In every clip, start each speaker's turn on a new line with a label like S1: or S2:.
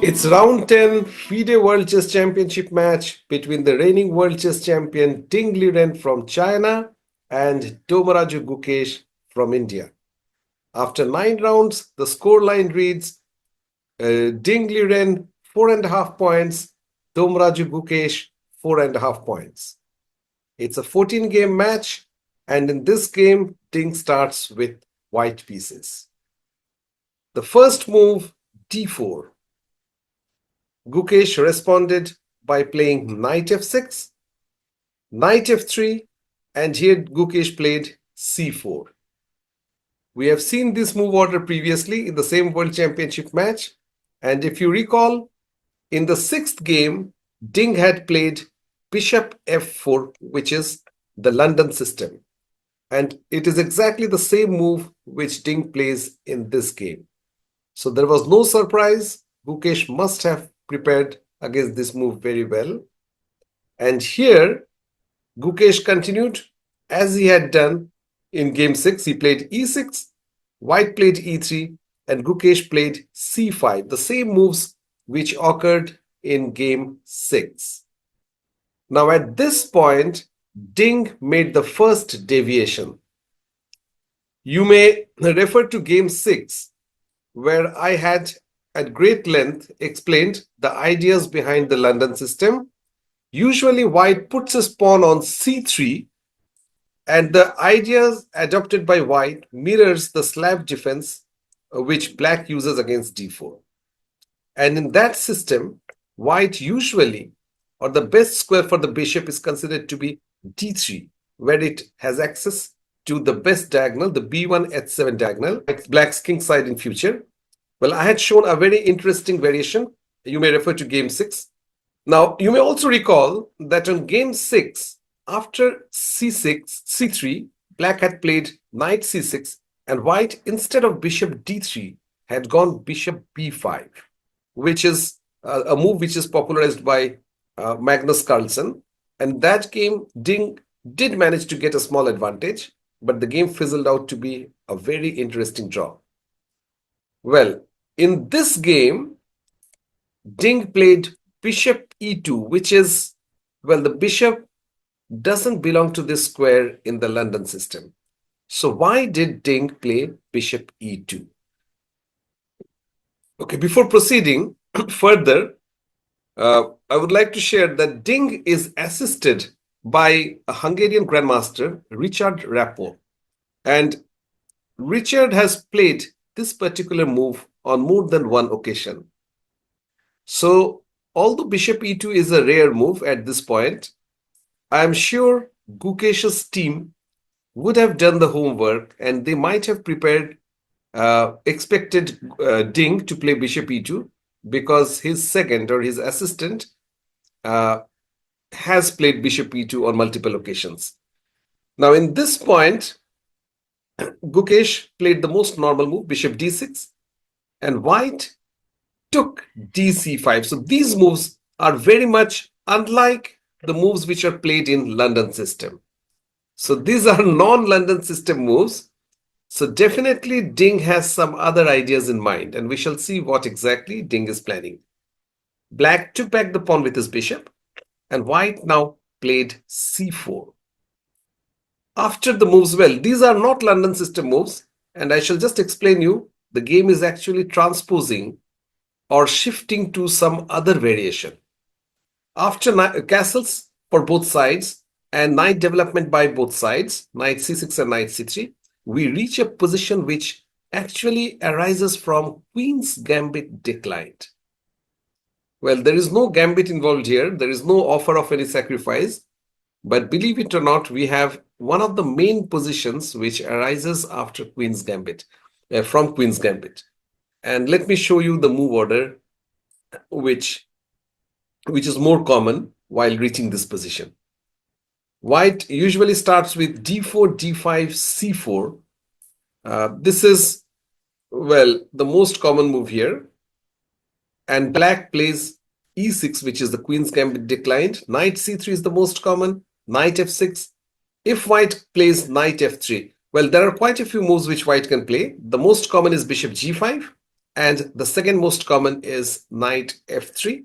S1: It's round 10 FIDE World Chess Championship match between the reigning World Chess Champion Ding Liren from China and Domaraju Gukesh from India. After 9 rounds, the scoreline reads Ding Liren 4.5 points, Domaraju Gukesh 4.5 points. It's a 14-game match, and in this game, Ding starts with white pieces. The first move, d4. Gukesh responded by playing knight f6, knight f3, and here Gukesh played c4. We have seen this move order previously in the same World Championship match, and if you recall, in the sixth game, Ding had played bishop f4, which is the London system. And it is exactly the same move which Ding plays in this game. So there was no surprise. Gukesh must have prepared against this move very well. And here, Gukesh continued as he had done in game 6. He played e6, white played e3, and Gukesh played c5, the same moves which occurred in game 6. Now at this point, Ding made the first deviation. You may refer to game 6, where I had at great length explained the ideas behind the London system. Usually white puts his pawn on c3, and the ideas adopted by white mirrors the slab defense which black uses against d4. And in that system, white usually, or the best square for the bishop is considered to be d3, where it has access to the best diagonal, the b1 h7 diagonal, black's king side in future. Well, I had shown a very interesting variation. You may refer to game 6. Now, you may also recall that on game 6, after c6, c3, black had played knight c6, and white, instead of bishop d3, had gone bishop b5, which is a move which is popularized by Magnus Carlsen. And that game, Ding did manage to get a small advantage, but the game fizzled out to be a very interesting draw. Well, in this game, Ding played bishop e2, which is, well, the bishop doesn't belong to this square in the London system. So why did Ding play bishop e2? Okay, before proceeding further, I would like to share that Ding is assisted by a Hungarian grandmaster, Richard Rappel. And Richard has played this particular move on more than one occasion. So, although bishop e2 is a rare move at this point, I am sure Gukesh's team would have done the homework and they might have prepared, expected Ding to play bishop e2 because his second or his assistant has played bishop e2 on multiple occasions. Now, in this point, Gukesh played the most normal move, bishop d6, and white took dc5. So these moves are very much unlike the moves which are played in London system. So these are non-London system moves. So definitely Ding has some other ideas in mind, and we shall see what exactly Ding is planning. Black took back the pawn with his bishop, and white now played c4. After the moves, well, these are not London system moves, and I shall just explain you. The game is actually transposing or shifting to some other variation. After castles for both sides and knight development by both sides, knight c6 and knight c3, we reach a position which actually arises from queen's gambit declined. Well, there is no gambit involved here. There is no offer of any sacrifice. But believe it or not, we have one of the main positions which arises after queen's gambit, from queen's gambit. And let me show you the move order which is more common while reaching this position. White usually starts with d4, d5, c4. This is, well, the most common move here. And black plays e6, which is the queen's gambit declined. Knight c3 is the most common. Knight f6. If white plays knight f3, well, there are quite a few moves which white can play. The most common is bishop g5 And the second most common is knight f3.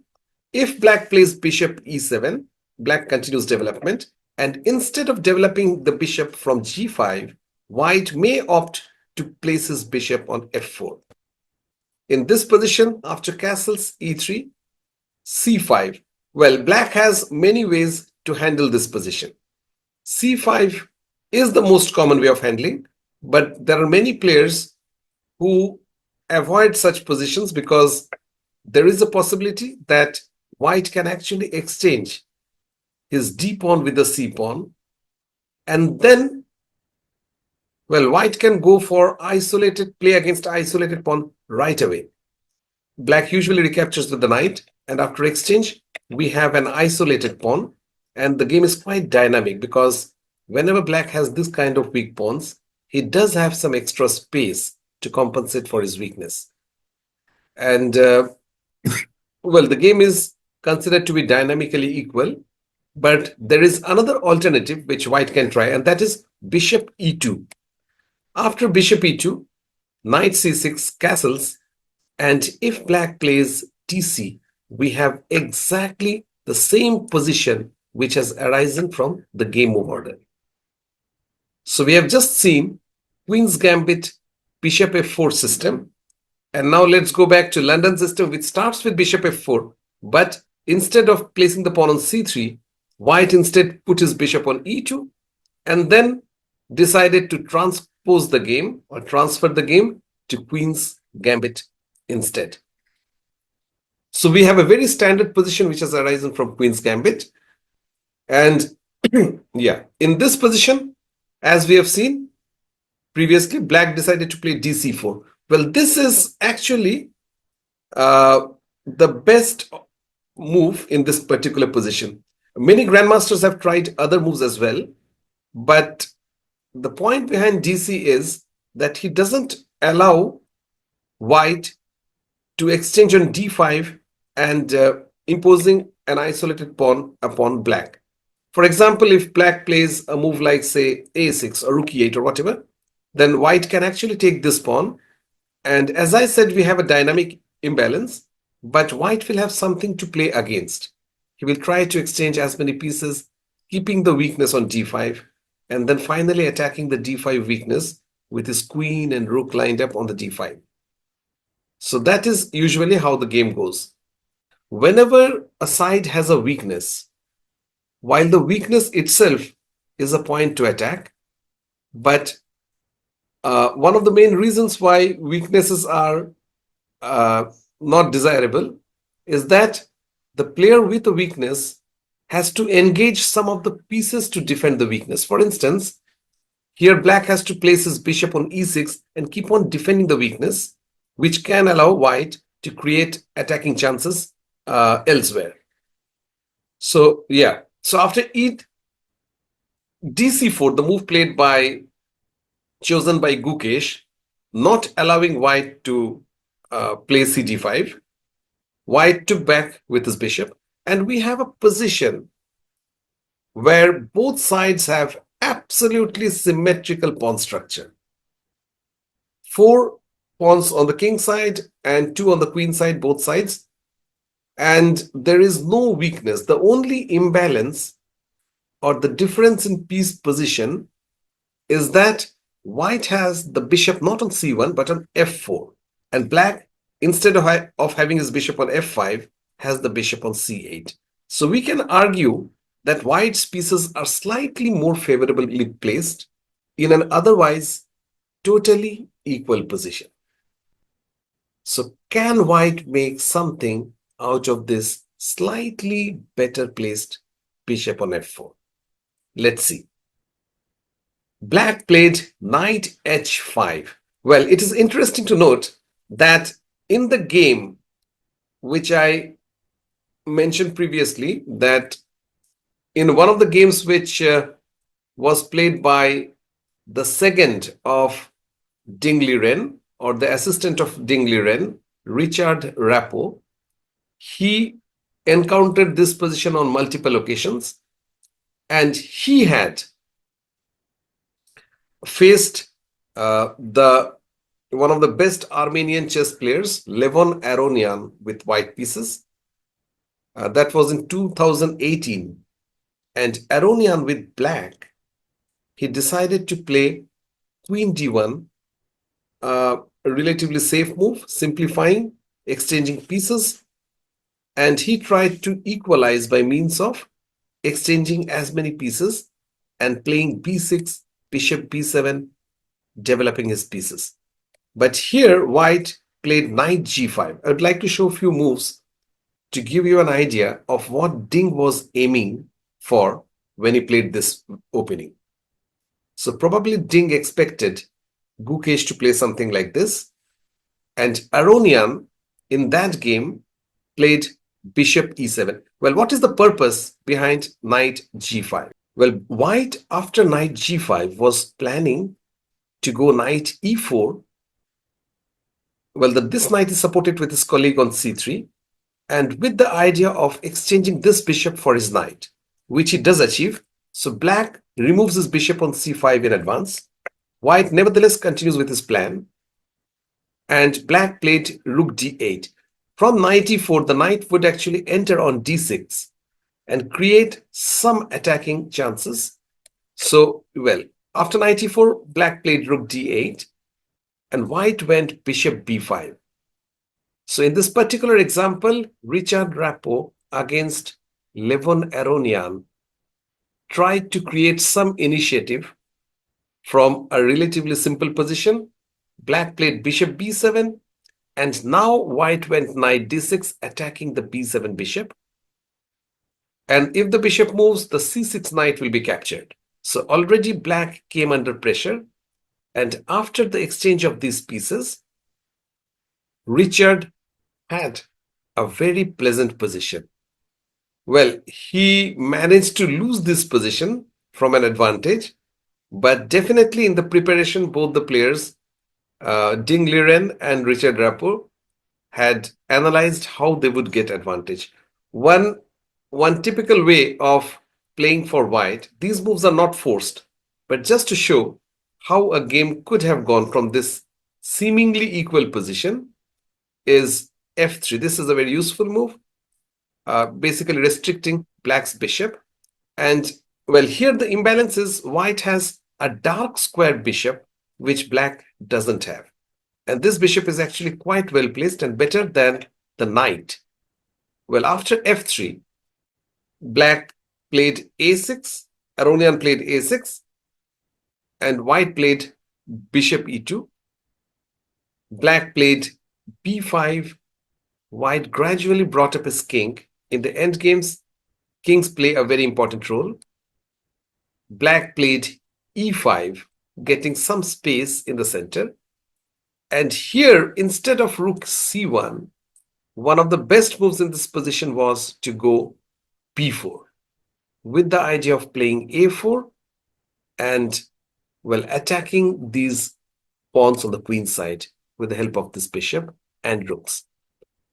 S1: If black plays bishop e7, black continues development. And instead of developing the bishop from g5, white may opt to place his bishop on f4. In this position, after castles e3, c5. Well, black has many ways to handle this position. c5 is the most common way of handling, but there are many players who avoid such positions because there is a possibility that white can actually exchange his d pawn with the c pawn, and then, well, white can go for isolated play against isolated pawn right away. Black usually recaptures with the knight, and after exchange, we have an isolated pawn, and the game is quite dynamic because whenever black has this kind of weak pawns, he does have some extra space to compensate for his weakness. And well, the game is considered to be dynamically equal, but there is another alternative which white can try, and that is bishop e2. After bishop e2, knight c6 castles, and if black plays tc, we have exactly the same position which has arisen from the game move order. So we have just seen Queen's Gambit bishop f4 system. And now let's go back to London system, which starts with bishop f4. But instead of placing the pawn on c3, white instead put his bishop on e2 and then decided to transpose the game or transfer the game to Queen's Gambit instead. So we have a very standard position which has arisen from Queen's Gambit. And yeah, in this position, as we have seen previously, black decided to play dc4. Well, this is actually the best move in this particular position. Many grandmasters have tried other moves as well, but the point behind DC is that he doesn't allow white to exchange on d5 and imposing an isolated pawn upon black. For example, if black plays a move like, say, a6 or rook e8 or whatever, then white can actually take this pawn. And as I said, we have a dynamic imbalance, but white will have something to play against. He will try to exchange as many pieces, keeping the weakness on d5, and then finally attacking the d5 weakness with his queen and rook lined up on the d5. So that is usually how the game goes. Whenever a side has a weakness, while the weakness itself is a point to attack, but one of the main reasons why weaknesses are not desirable is that the player with a weakness has to engage some of the pieces to defend the weakness. For instance, here black has to place his bishop on e6 and keep on defending the weakness, which can allow white to create attacking chances elsewhere. So yeah, so after dc4, the move chosen by Gukesh, not allowing white to play cd5, white took back with his bishop, and we have a position where both sides have absolutely symmetrical pawn structure. 4 pawns on the king side and 2 on the queen side, both sides, and there is no weakness. The only imbalance or the difference in piece position is that white has the bishop not on c1 but on f4, and black, instead of having his bishop on f5, has the bishop on c8. So we can argue that white's pieces are slightly more favorably placed in an otherwise totally equal position. So can white make something out of this slightly better placed bishop on f4? Let's see. Black played knight h5. Well, it is interesting to note that in the game, which I mentioned previously, that in one of the games which was played by the second of Ding Liren, or the assistant of Ding Liren, Richard Rappo, he encountered this position on multiple occasions, and he had faced the one of the best Armenian chess players, Levon Aronian, with white pieces. That was in 2018. And Aronian with black, he decided to play Queen D1, a relatively safe move, simplifying, exchanging pieces, and he tried to equalize by means of exchanging as many pieces and playing b6, bishop b7, developing his pieces. But here, white played knight g5. I would like to show a few moves to give you an idea of what Ding was aiming for when he played this opening. So probably Ding expected Gukesh to play something like this, and Aronian in that game played bishop e7. Well, what is the purpose behind knight g5? Well, white after knight g5 was planning to go knight e4. Well, this knight is supported with his colleague on c3, and with the idea of exchanging this bishop for his knight, which he does achieve. So black removes his bishop on c5 in advance. White nevertheless continues with his plan, and black played rook d8. From knight e4, the knight would actually enter on d6 and create some attacking chances. So, well, after knight e4, black played rook d8, and white went bishop b5. So in this particular example, Richard Rappo against Levon Aronian tried to create some initiative from a relatively simple position. Black played bishop b7, and now white went knight d6, attacking the b7 bishop. And if the bishop moves, the c6 knight will be captured. So already black came under pressure, and after the exchange of these pieces, Richard had a very pleasant position. Well, he managed to lose this position from an advantage, but definitely in the preparation, both the players, Ding Liren and Richard Rappo, had analyzed how they would get advantage. One typical way of playing for white, these moves are not forced, but just to show how a game could have gone from this seemingly equal position, is f3. This is a very useful move, basically restricting black's bishop. And well, here the imbalance is white has a dark square bishop, which black doesn't have. And this bishop is actually quite well placed and better than the knight. Well, after f3, black played a6, Aronian played a6, and white played bishop e2. Black played b5. White gradually brought up his king. In the endgames, kings play a very important role. Black played e5, getting some space in the center. And here, instead of rook c1, one of the best moves in this position was to go b4, with the idea of playing a4 and, well, attacking these pawns on the queen side with the help of this bishop and rooks.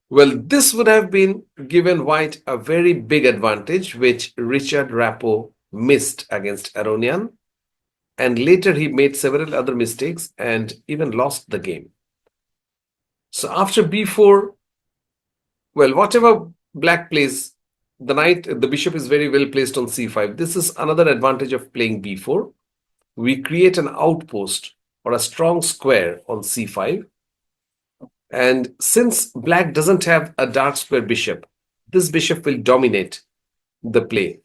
S1: Well, this would have been given white a very big advantage, which Richard Rappo missed against Aronian. And later he made several other mistakes and even lost the game. So after b4, well, whatever black plays, the bishop is very well placed on c5. This is another advantage of playing b4. We create an outpost or a strong square on c5. And since black doesn't have a dark square bishop, this bishop will dominate the play.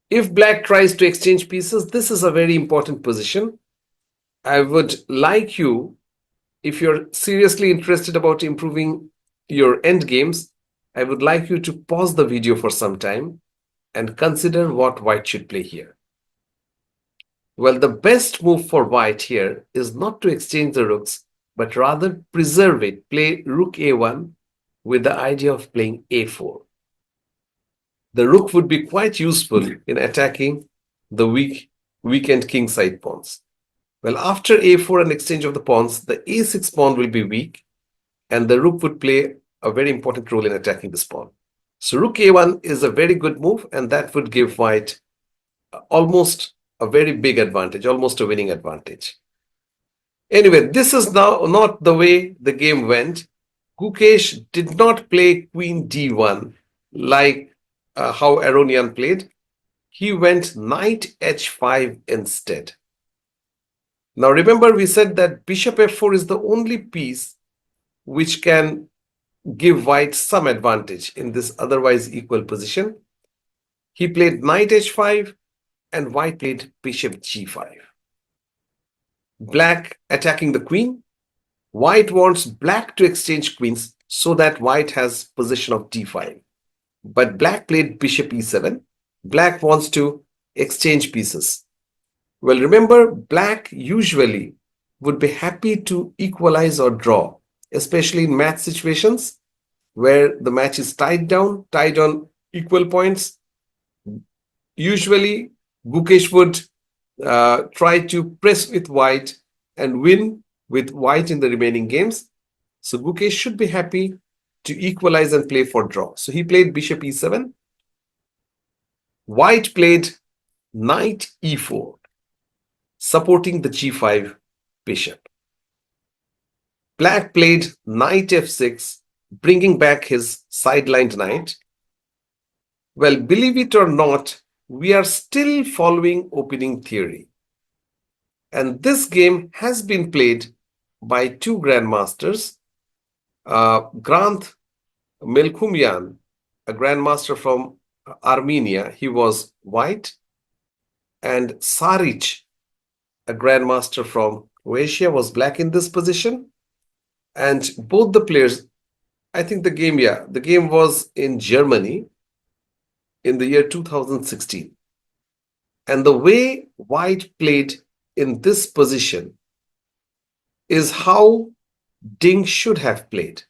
S1: If black tries to exchange pieces, this is a very important position. I would like you, if you're seriously interested about improving your end games, I would like you to pause the video for some time and consider what white should play here. Well, the best move for white here is not to exchange the rooks, but rather preserve it. Play rook a1 with the idea of playing a4. The rook would be quite useful in attacking the weakened king side pawns. Well, after a4 and exchange of the pawns, the a6 pawn will be weak, and the rook would play a very important role in attacking this pawn. So rook a1 is a very good move, and that would give white almost a very big advantage, almost a winning advantage. Anyway, this is now not the way the game went. Gukesh did not play Queen D1 like how Aronian played. He went Knight H5 instead. Now remember, we said that Bishop F4 is the only piece which can give white some advantage in this otherwise equal position. He played Knight H5 and white played Bishop G5. Black attacking the queen. White wants black to exchange queens so that white has position of D5. But black played Bishop E7. Black wants to exchange pieces. Well, remember, black usually would be happy to equalize or draw, especially in match situations where the match is tied on equal points. Usually, Gukesh would try to press with white and win with white in the remaining games. So Gukesh should be happy to equalize and play for draw. So he played Bishop E7. White played Knight E4, supporting the G5 bishop. Black played Knight F6, bringing back his sidelined knight. Well, believe it or not, we are still following opening theory. And this game has been played by two grandmasters, Grant Melkumyan, a grandmaster from Armenia, he was white, and Sarich, a grandmaster from Croatia, was black in this position. And both the players, I think the game was in Germany in the year 2016. And the way white played in this position is how Ding should have played.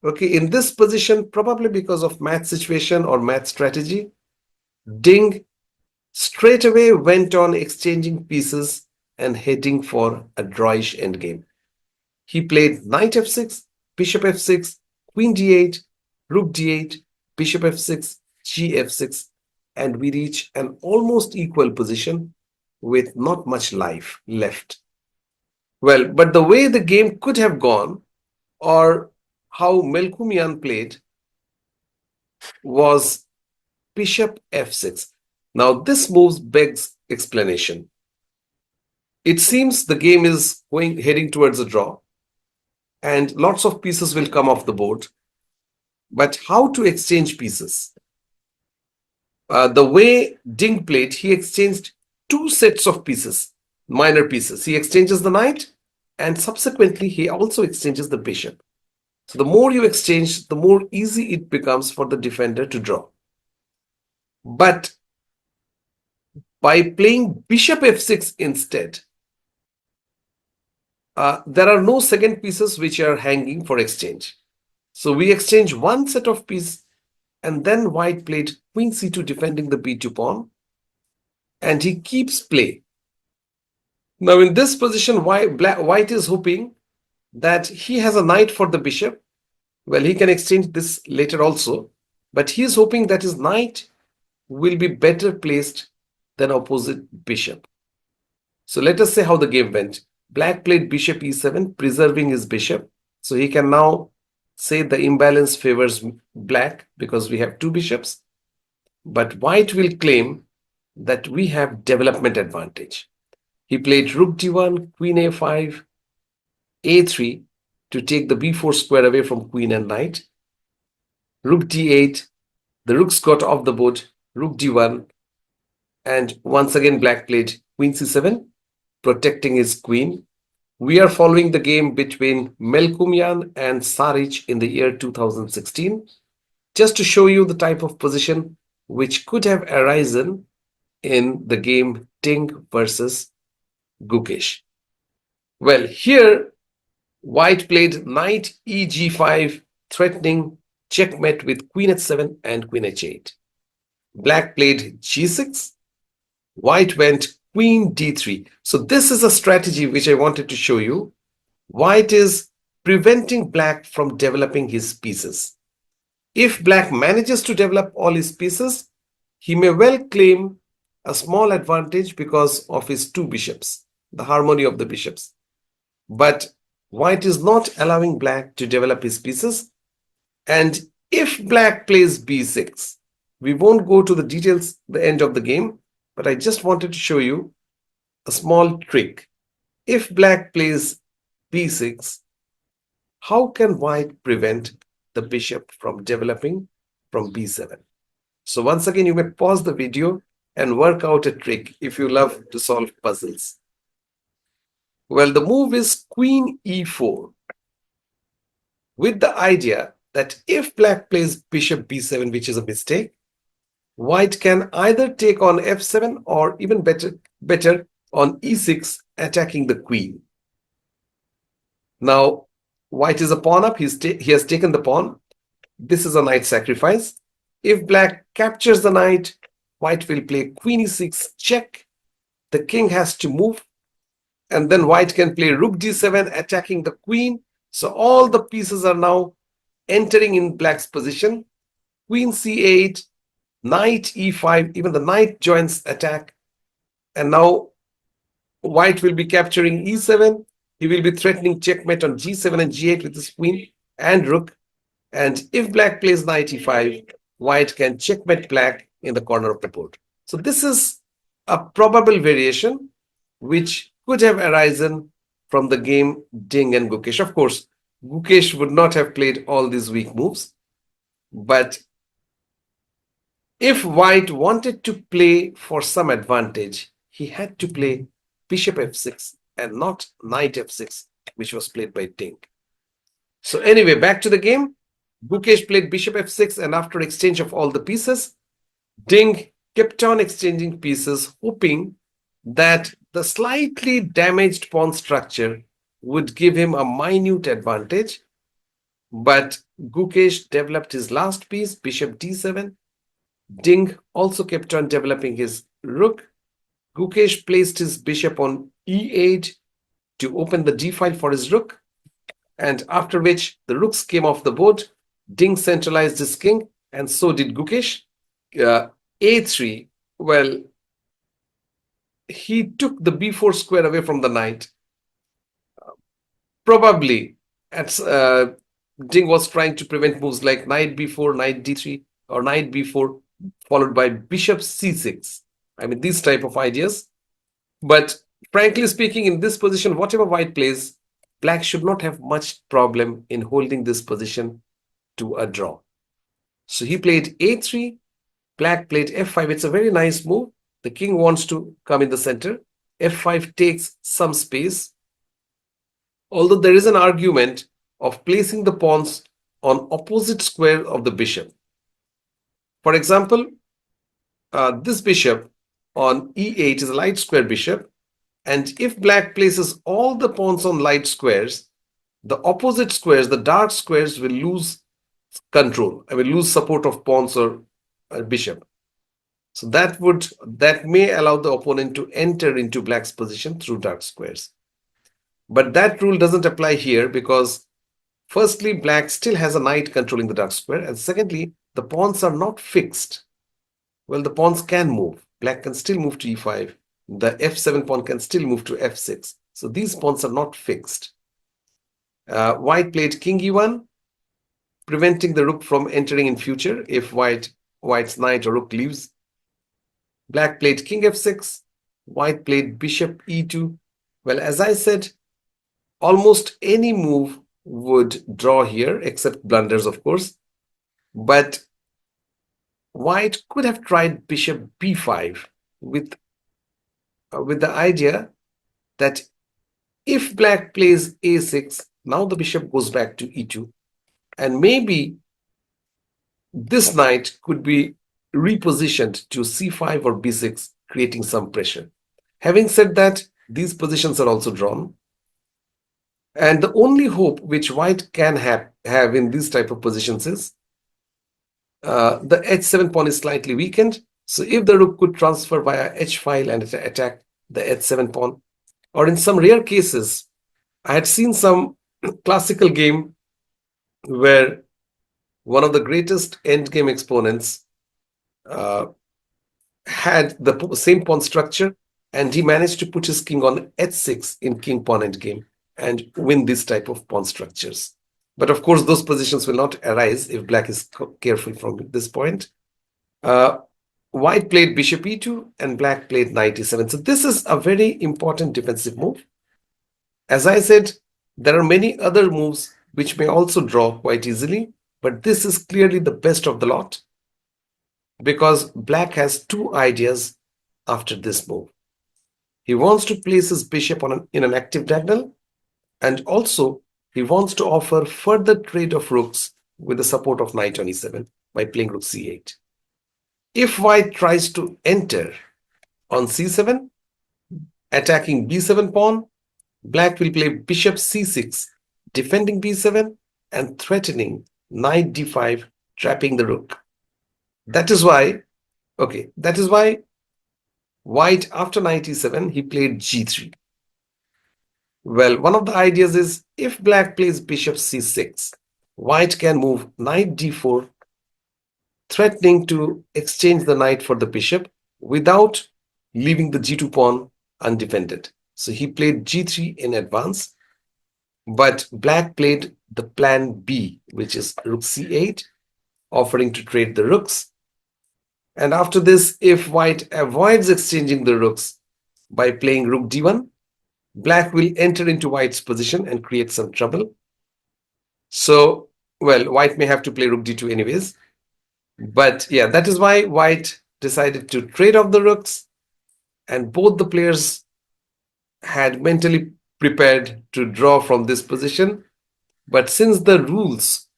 S1: Okay, in this position, probably because of match situation or match strategy, Ding straight away went on exchanging pieces and heading for a drawish endgame. He played Knight F6, Bishop F6, Queen D8, Rook D8, Bishop F6, G F6, and we reach an almost equal position with not much life left. Well, but the way the game could have gone, or how Melkumyan played, was Bishop F6. Now, this move begs explanation. It seems the game is heading towards a draw, and lots of pieces will come off the board. But how to exchange pieces? The way Ding played, he exchanged two sets of pieces, minor pieces. He exchanges the knight, and subsequently he also exchanges the bishop. So the more you exchange, the more easy it becomes for the defender to draw. But by playing Bishop F6 instead, there are no second pieces which are hanging for exchange. So we exchange one set of pieces, and then white played Queen C2 defending the B2 pawn, and he keeps play. Now in this position, white is hoping that he has a knight for the bishop. Well, he can exchange this later also, but he is hoping that his knight will be better placed than opposite bishop. So let us say how the game went. Black played Bishop E7, preserving his bishop. So he can now say the imbalance favors black because we have two bishops. But white will claim that we have development advantage. He played Rook D1, Queen A5, A3 to take the B4 square away from Queen and Knight. Rook D8, the rooks got off the board, Rook D1, and once again Black played Queen C7, protecting his queen. We are following the game between Melkumyan and Sarich in the year 2016, just to show you the type of position which could have arisen in the game Ding versus Gukesh. Well, here white played Knight EG5, threatening checkmate with Queen H7 and Queen H8. Black played G6. White went Queen D3. So this is a strategy which I wanted to show you. White is preventing black from developing his pieces. If black manages to develop all his pieces, he may well claim a small advantage because of his two bishops, the harmony of the bishops. But white is not allowing black to develop his pieces. And if black plays b6, we won't go to the details the end of the game, but I just wanted to show you a small trick. If black plays b6, how can white prevent the bishop from developing from b7? So once again, you may pause the video and work out a trick if you love to solve puzzles. Well, the move is queen e4, with the idea that if black plays bishop b7, which is a mistake, white can either take on f7 or even better on e6, attacking the queen. Now, white is a pawn up. He has taken the pawn. This is a knight sacrifice. If black captures the knight, white will play queen e6 check. The king has to move, and then white can play rook d7, attacking the queen. So all the pieces are now entering in black's position. Queen c8, knight e5, even the knight joins attack. And now white will be capturing e7. He will be threatening checkmate on g7 and g8 with his queen and rook. And if black plays knight e5, white can checkmate black in the corner of the board. So this is a probable variation which could have arisen from the game Ding and Gukesh. Of course, Gukesh would not have played all these weak moves, but if white wanted to play for some advantage, he had to play bishop f6 and not knight f6, which was played by Ding. So anyway, back to the game. Gukesh played bishop f6, and after exchange of all the pieces, Ding kept on exchanging pieces, hoping that the slightly damaged pawn structure would give him a minute advantage. But Gukesh developed his last piece, bishop d7. Ding also kept on developing his rook. Gukesh placed his bishop on e8 to open the d file for his rook, and after which the rooks came off the board. Ding centralized his king, and so did Gukesh. A3, well, he took the b4 square away from the knight. Probably Ding was trying to prevent moves like knight b4, knight d3, or knight b4 followed by bishop c6. I mean, these type of ideas. But frankly speaking, in this position, whatever white plays, black should not have much problem in holding this position to a draw. So he played a3, black played f5. It's a very nice move. The king wants to come in the center. f5 takes some space. Although there is an argument of placing the pawns on opposite square of the bishop. For example, this bishop on e8 is a light square bishop, and if black places all the pawns on light squares, the opposite squares, the dark squares, will lose control. I will lose support of pawns or bishop. So that may allow the opponent to enter into black's position through dark squares. But that rule doesn't apply here because firstly, black still has a knight controlling the dark square, and secondly, the pawns are not fixed. Well, the pawns can move. Black can still move to e5. The f7 pawn can still move to f6. So these pawns are not fixed. White played king e1, preventing the rook from entering in future if white's knight or rook leaves. Black played king f6. White played bishop e2. Well, as I said, almost any move would draw here, except blunders, of course. But white could have tried bishop b5 with the idea that if black plays a6, now the bishop goes back to e2, and maybe this knight could be repositioned to c5 or b6, creating some pressure. Having said that, these positions are also drawn. And the only hope which white can have in these type of positions is the h7 pawn is slightly weakened. So if the rook could transfer via h file and attack the h7 pawn, or in some rare cases, I had seen some classical game where one of the greatest endgame exponents had the same pawn structure, and he managed to put his king on h6 in king pawn endgame. and win this type of pawn structures. But of course, those positions will not arise if black is careful from this point. Uh, White played bishop e2 and black played knight e7. So this is a very important defensive move. As I said, there are many other moves which may also draw quite easily, but this is clearly the best of the lot because black has two ideas after this move. He wants to place his bishop in an active diagonal, and also he wants to offer further trade of rooks with the support of knight on e7 by playing rook c8. If white tries to enter on c7, attacking b7 pawn, black will play bishop c6, defending b7 and threatening knight d5, trapping the rook. That is why white after knight e7, he played g3. Well, one of the ideas is if black plays bishop c6, white can move knight d4, threatening to exchange the knight for the bishop without leaving the g2 pawn undefended. So he played g3 in advance, but black played the plan B, which is rook c8, offering to trade the rooks. And after this, if white avoids exchanging the rooks by playing rook d1, black will enter into white's position and create some trouble. So, well, white may have to play rook d2 anyways. But yeah, that is why white decided to trade off the rooks, and both the players had mentally prepared to draw from this position. But since the rules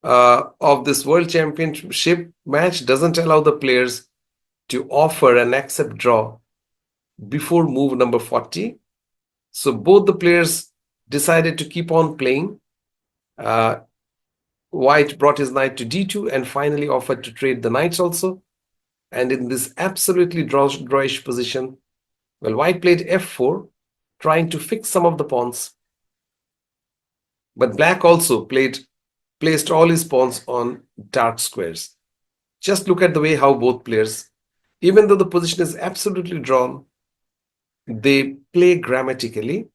S1: of this World Championship match doesn't allow the players to offer and accept draw before move number 40, so both the players decided to keep on playing. White brought his knight to d2 and finally offered to trade the knights also. And in this absolutely drawish position, well, white played f4, trying to fix some of the pawns. But black also placed all his pawns on dark squares. Just look at the way how both players, even though the position is absolutely drawn, they play grammatically.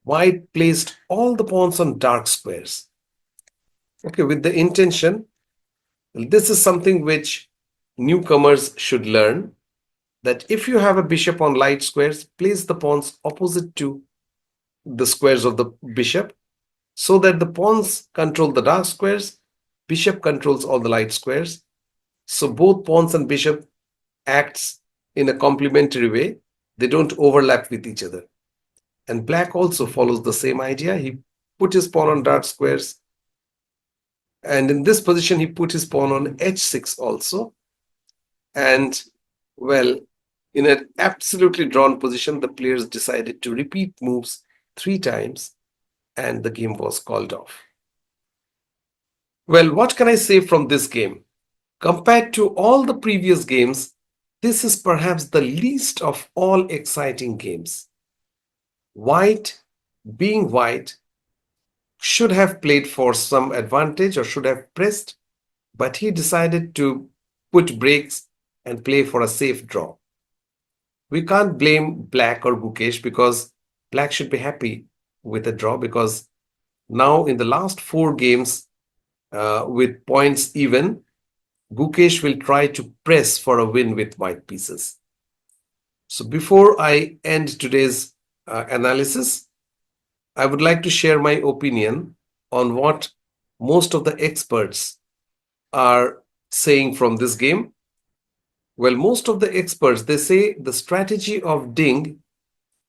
S1: White placed all the pawns on dark squares. Okay, with the intention, this is something which newcomers should learn, that if you have a bishop on light squares, place the pawns opposite to the squares of the bishop so that the pawns control the dark squares, bishop controls all the light squares. So both pawns and bishop acts in a complementary way. They don't overlap with each other. And black also follows the same idea. He put his pawn on dark squares. And in this position, he put his pawn on h6 also. And, well, in an absolutely drawn position, the players decided to repeat moves 3 times, and the game was called off. Well, what can I say from this game? Compared to all the previous games, this is perhaps the least of all exciting games. White, being white, should have played for some advantage or should have pressed, but he decided to put breaks and play for a safe draw. We can't blame black or Gukesh because black should be happy with a draw, because now in the last 4 games with points even, Gukesh will try to press for a win with white pieces. So before I end today's analysis, I would like to share my opinion on what most of the experts are saying from this game. Well, most of the experts, they say the strategy of Ding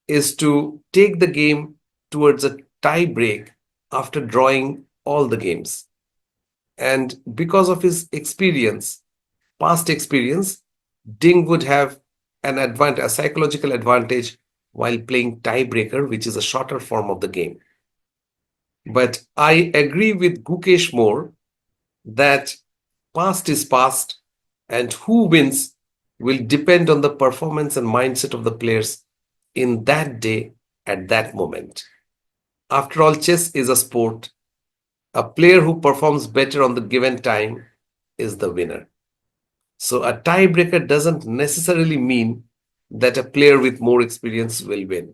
S1: is to take the game towards a tie break after drawing all the games. And because of his experience, past experience, Ding would have an advantage, a psychological advantage while playing tiebreaker, which is a shorter form of the game. But I agree with Gukesh more that past is past, and who wins will depend on the performance and mindset of the players in that day at that moment. After all, chess is a sport. A player who performs better on the given time is the winner. So a tiebreaker doesn't necessarily mean that a player with more experience will win.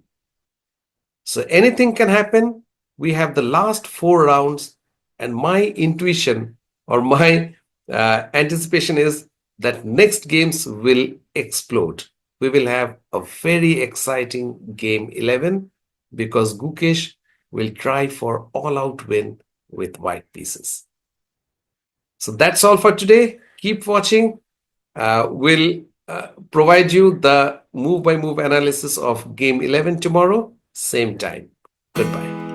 S1: So anything can happen. We have the last four rounds, and my intuition or my anticipation is that next games will explode. We will have a very exciting game 11 because Gukesh will try for all out win with white pieces. So that's all for today. Keep watching. We'll provide you the move by move analysis of game 11 tomorrow, same time. Goodbye.